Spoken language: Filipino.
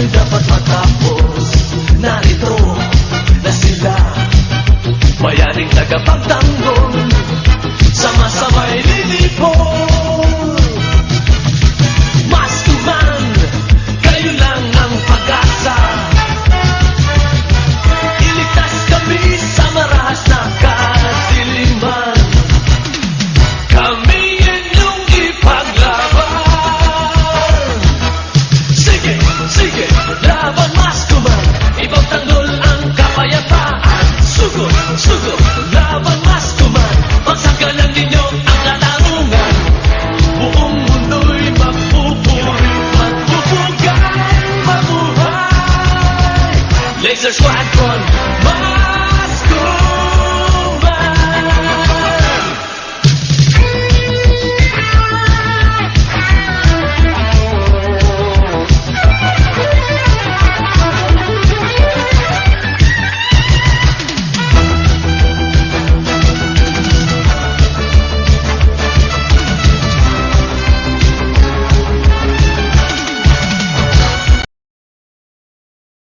dapat matapos. Narito na sila, bayaning tagapagtanggol, sama-samay lilipol. Maskuman, kayo lang ang pag-asa. Iligtas kami sa marahas na kadiliman. Kami inyong ipaglaban. Sige, sige, laban Maskuman. Ibang tanggol ang kapayapaan. Sugod, sugod, laban Maskuman. Pagsagalan ninyo ang katarungan. Buong mundo'y magpupuri, magpupugang mabuhay. Laser Squadron.